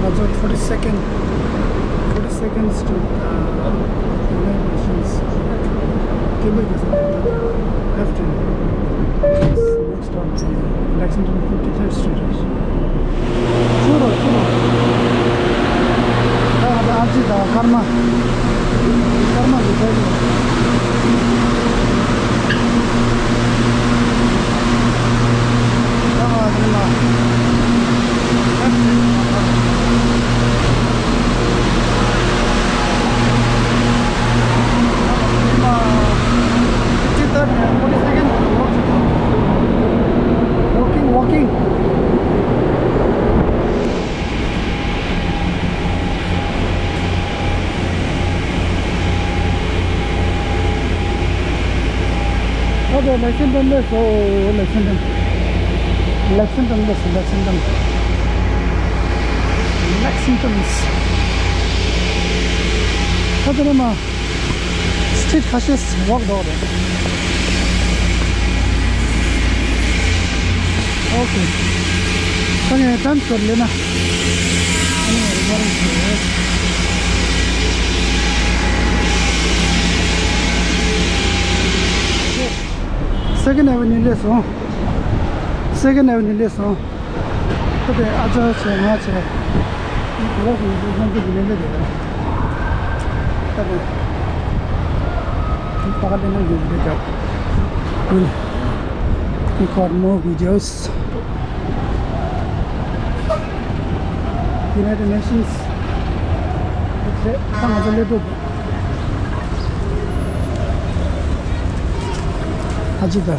42nd Street, United Nations. Tibet is left hand. Next stop to Lexington 53rd Street. Churo. Karma walking. Okay, Lexington. Street fascist walk door. Okay. Kaya dance कर लेना. Second Avenue lesson. Okay, aja chena che. Pura phone ke dile le de. Tabe. Pagal lena gilde ja. Cool. Record more videos. United Nations. Okay, tang aja le do. Ajida.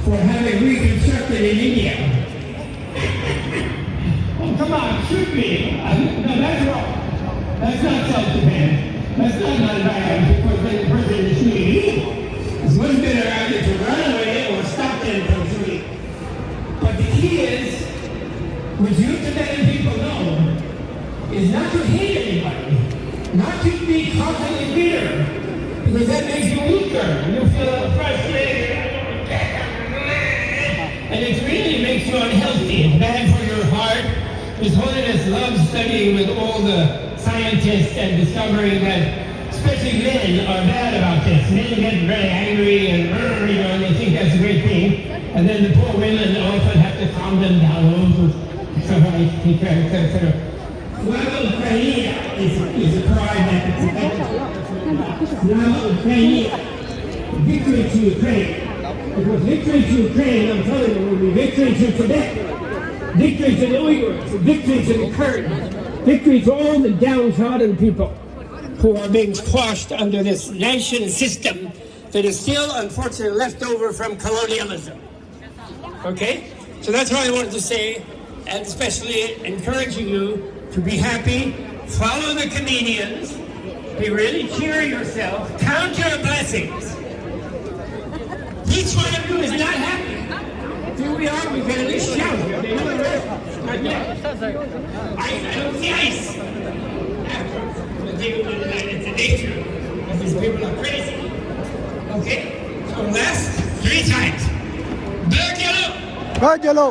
For having reconstructed in India. Oh, come on, shoot me. No, that's wrong. That's not self-defense. That's not nonviolence because the person is shooting you. It's much better either to run away or stop them from shooting. But the key is, which you Tibetan people know, is not to hate anybody, not to be constantly bitter, because that makes you weaker. You feel frustrated. And it really makes you unhealthy. It's bad for your heart. His Holiness loves studying with all the scientists and discovering that especially men are bad about this. Men get very angry and they think that's a great thing. And then the poor women often have to calm them down. So I take care, etc. Well, Ukraine is a pride that Now Ukraine, victory to Ukraine. It was victory to Ukraine, I'm telling you, it will be victory to Tibet, victory to the Uyghurs, victory to the Kurds, victory to all the downtrodden people who are being squashed under this nation system that is still unfortunately left over from colonialism. Okay? So that's what I wanted to say, and especially encouraging you to be happy, follow the comedians, be really cheer yourself, count your blessings. Each one of you is not happy. Here we are, we can at least shout. Not yet. I don't see ice. It's the nature of these people are crazy. Okay? So last 3 times. Black yellow. Red, yellow.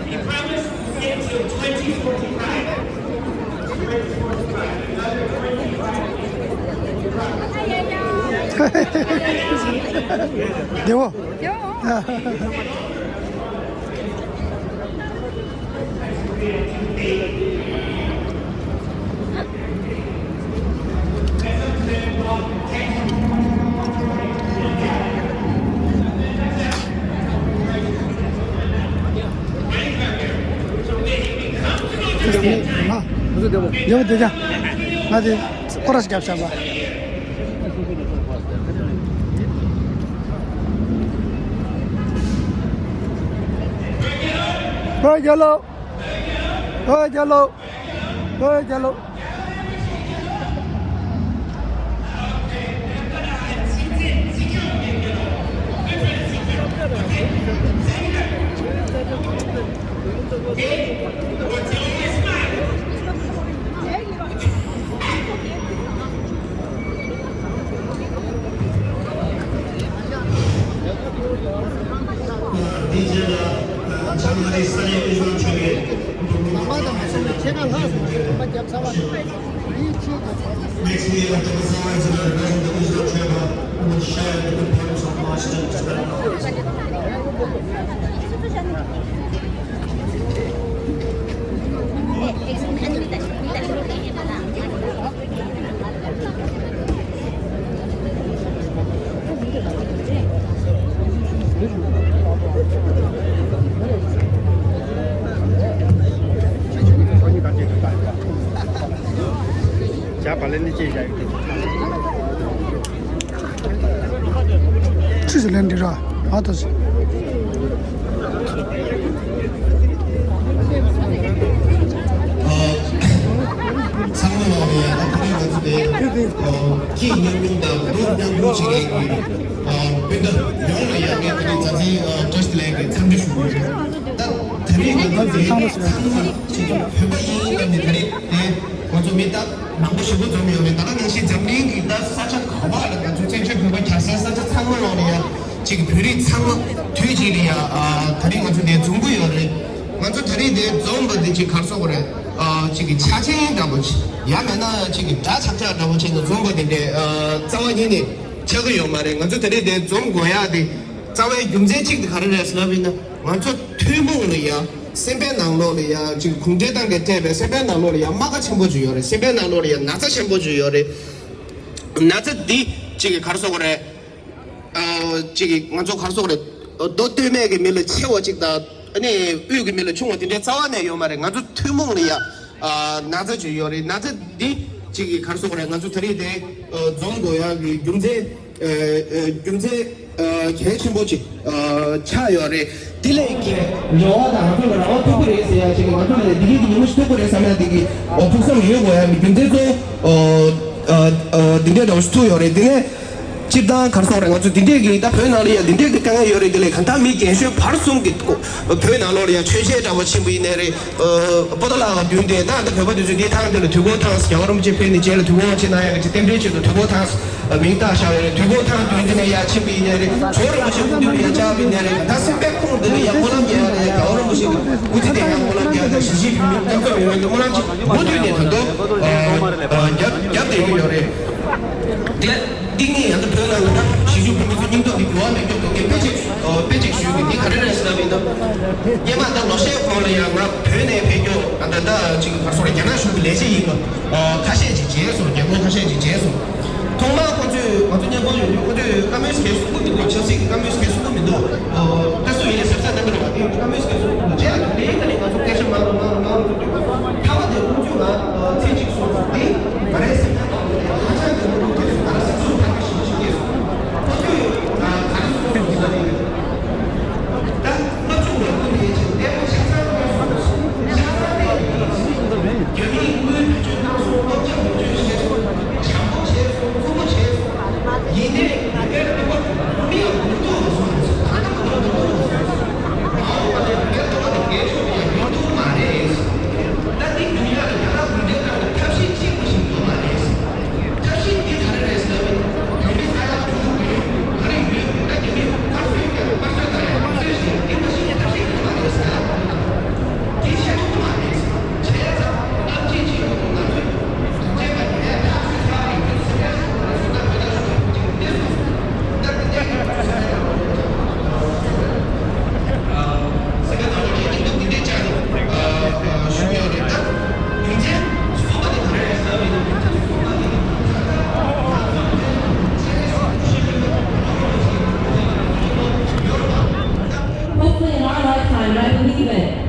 He promised to stay until 2045. 2045. Another 25. Devo. Devo deja. Hadi koras yapacağım bak. Red, yellow. Red, yellow. Red, yellow. Makes me like the designs of the resident of Israel Trevor will share the components of my students.这是两地是吧？好多是。지금 별이 상어 뒤질이야 다리 같은 데 중부여를 먼저 다리 내 좀버디 지금 갈속으로 지금 차징이다 뭐지 야면나 지금 다 착자다 뭐지 좀버디인데 자원이니 저거요 말에 먼저 다리 내좀 고야 돼 자원 용제 지금 가르려 슬라비나 먼저 퇴몽이야 세배낭로리야 지금 공제 단계 때문에 세배낭로리야 마가 첨부 주요래 세배낭로리야 나자 첨부 주요래 나자 디 지금 갈속으로 지금 먼저 가서 그래 너 때문에 그 밀을 채워지다 아니 여기 밀을 충원인데 자원에 요 말에 아주 투몽이야 나도 주요리 나도 디 지금 가서 그래 아주 들이대 정도야 그 경제 개체 뭐지 차요리 딜레이게 너가 그거를 어떻게 해야 지금 어떻게 이게 너무 스토커를 하면 되게 어떻게 이거야 경제도 딘데도 스토요리 딘데 집단 가르쳐오는 것도 딘데기 다 표현하리야 딘데기 강에 요리들이 간단히 개수 바로 숨기고 표현하리야 최세 잡아 친구이네리 보달라가 딘데 나한테 배워도 이 타는들 두고 타서 여름 집회니 제일 두고 지나야 그 템퍼레처도 두고 타서 민다샤에 두고 타는 딘데야 친구이네리 저런 친구들이 잡이네리 다 스펙콩들이 양보람이야 여름 무슨 우리들 양보람이야 시시 민감이 뭐라지 모두에 대해서도 yaptı yoре. Dinleyen de böyle 군인도 교환의 교육에 배직 수용이 가능한 시점이다. 예만다 러시아 공원이랑 변의 배교 안다다 지금 가서는 양아슈 레지 이거 가시지 제소 양고 가시지 제소 동마 건주 어떤 년 건주 까메스 계속 보고 저식 까메스 계속 보면도 가서 이제 섭사는 거 같아요. 까메스 계속 제가 내가 가서 계속 마음 타와데 공주가 퇴직 수업이 말했습니다.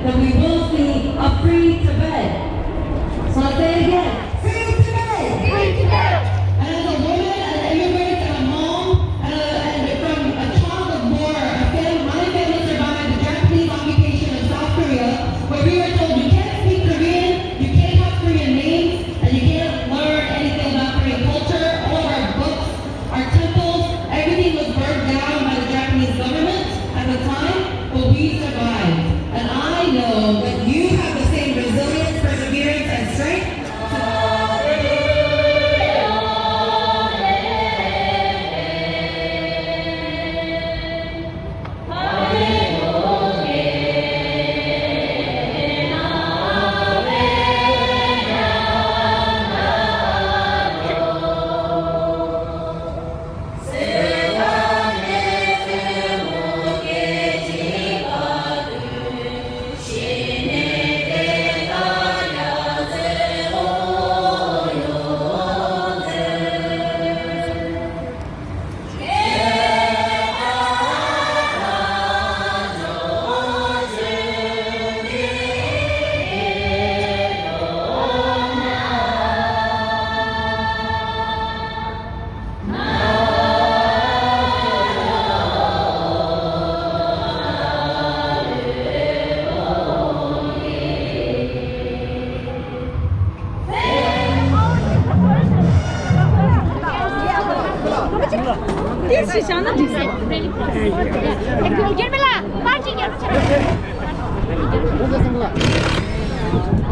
That we will see a free Tibet. So I say it again, free Tibet! Free Tibet! And as a woman, an immigrant, and a mom, and from a child of war, my family survived the Japanese occupation of South Korea, where we were told you can't speak Korean, you can't have Korean names, and you can't learn anything about Korean culture. All of our books, our temples, everything was burned down by the Japanese government at the time, but we survived. And I know that you have the same resilience, perseverance, and strength.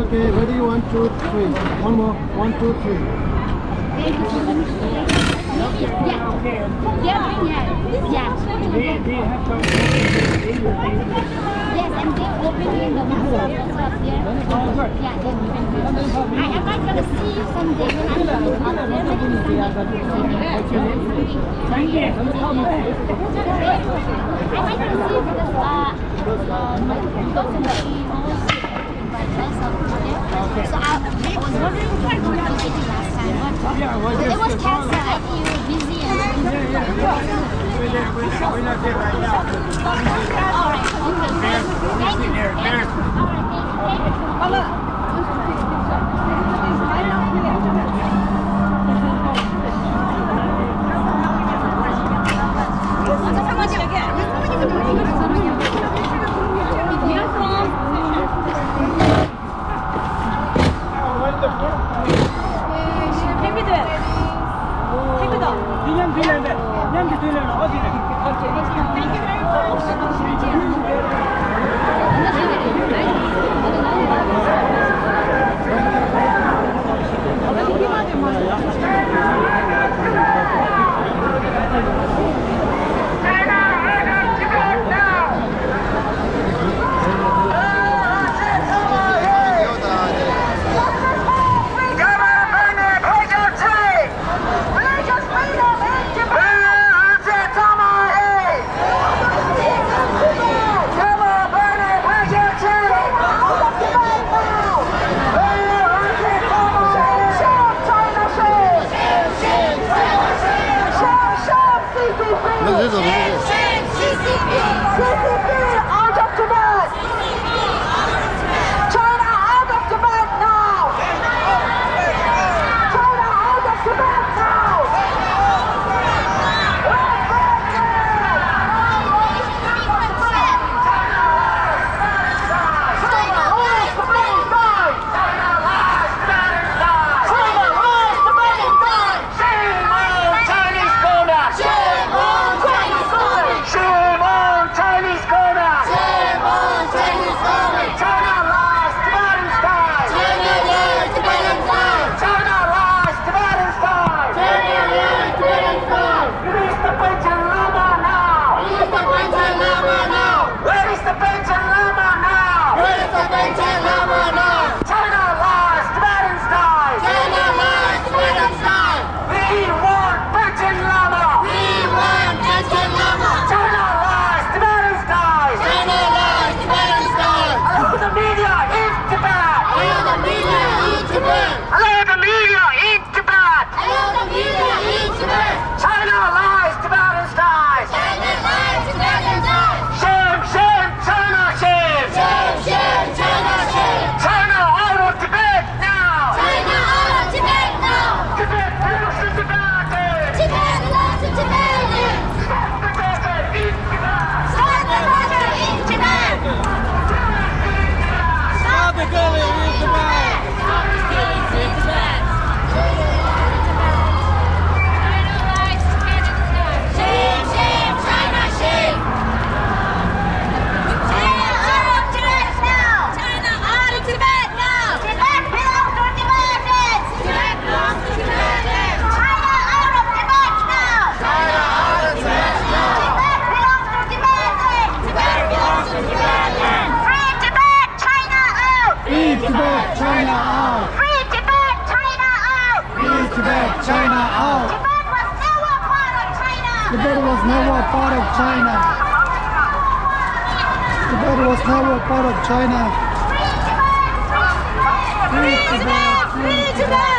Okay, ready? 1, 2, 3. One more. 1, 2, 3. Yes, and they opening the museum. I am not going to see you someday when I'm Thank you. I might not see you because so I was wondering if you were meeting last time. But it was canceled. I think you were busy we're not there right now. All right. Okay. Thank you. All right. Thank you. Thank you very much. Allow the media in Tibet. China lies, Tibetans die. Shame, shame, China, shame. China out of Tibet now. Tibet belongs to Tibetans. Stop the killing in Tibet. Tibet was never part of China. Tibet was never part of China. Free Tibet! Free Tibet!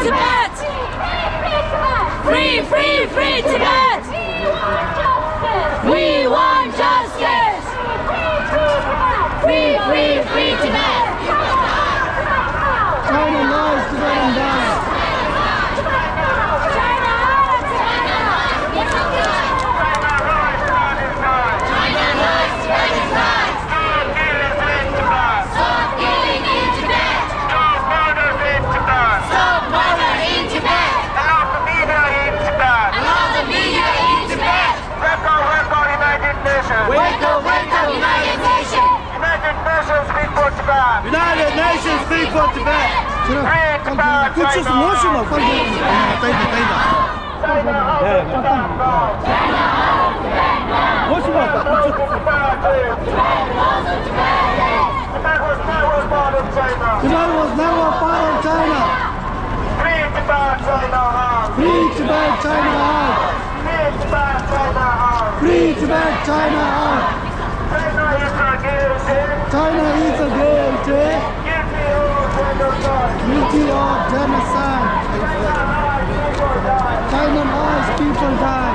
Tibet! Free, free, free Tibet! We want justice! Free, free, free Tibet! China lies, Tibetan dies. United Nations speak for Tibet. 그치 무엇이나 빨리 떼다. 무엇이나 Tibet was never part of China. Free Tibet, China hard. Free Tibet, China hard. Free Tibet, China hard. Free Tibet, China hard. China is guilty. China is guilty. Guilty of genocide. China lies, people die.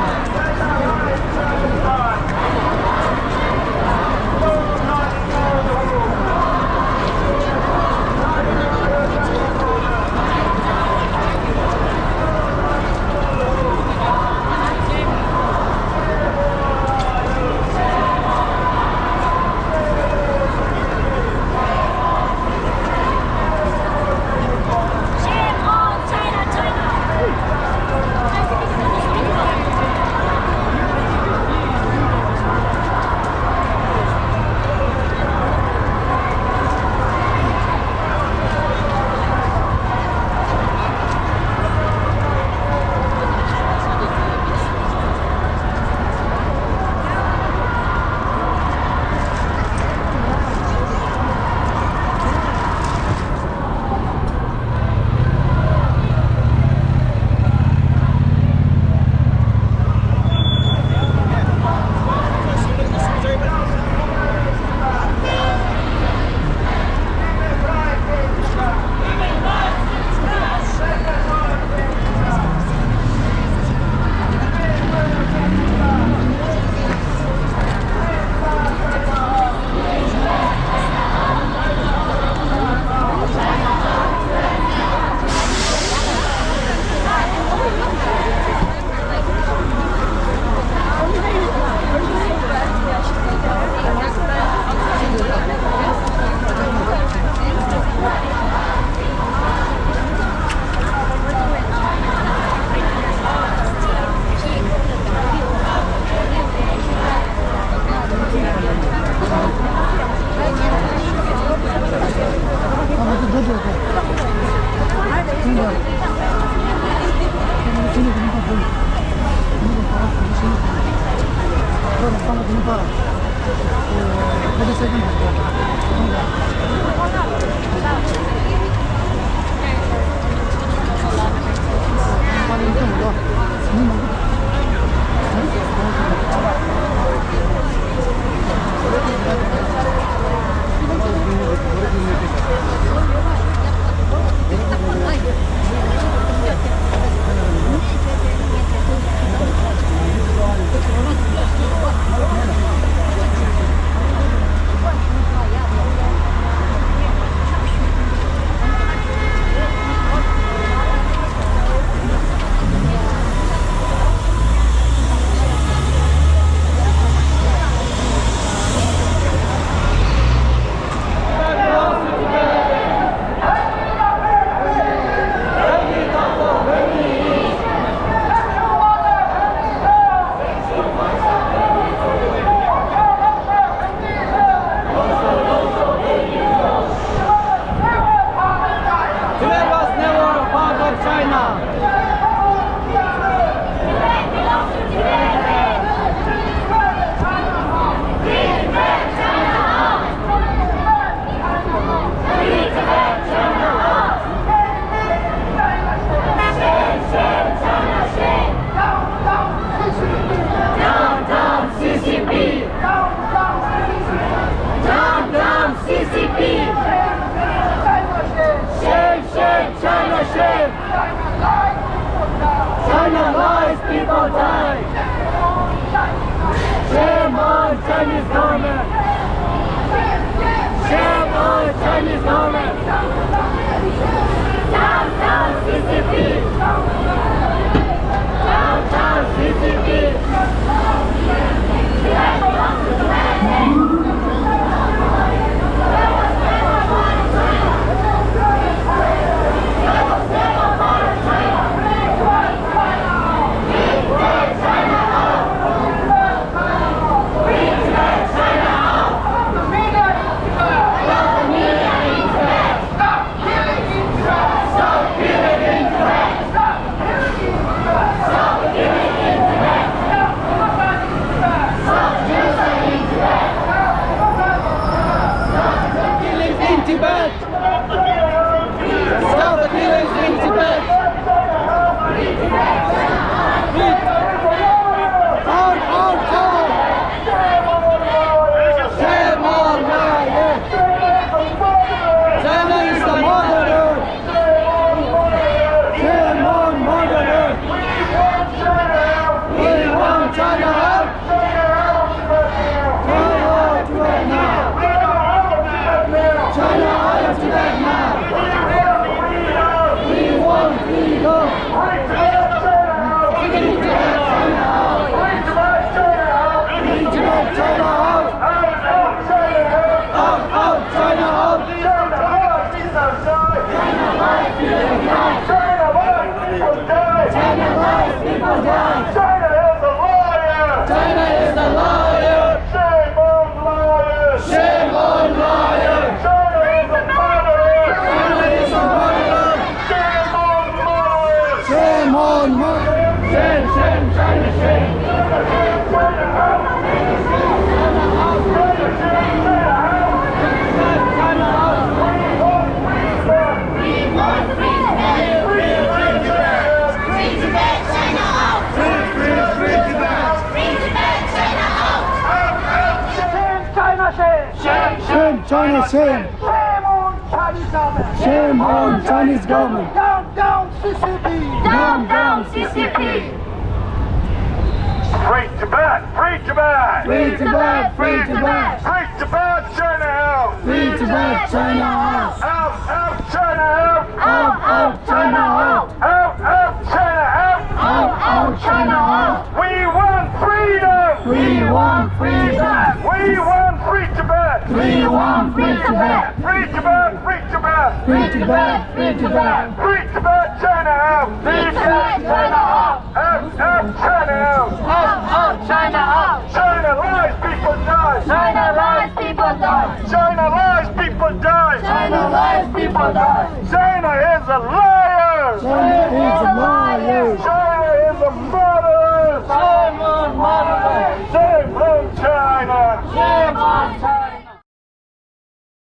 one more. Shame, shame, China, shame. Shame, China, shame. Shame on Chinese government. Down, down, CCP. Down, down, CCP. Free Tibet! Free Tibet! Free Tibet, free Tibet. Free Tibet, China out! Free Tibet, China out. Out, out, China out! Out, out, China out. Out, out, China out! Out, out, China out. We want freedom! We want freedom. We want free Tibet! We want free Tibet. Free Tibet! Free Tibet! Free Tibet, free Tibet. Free Tibet, China out! Free Tibet, China out. Out, out, China out! Out, out, China out. China lies, people die! China lies, people die. China lies, people die! China lies, people die. China is a liar! China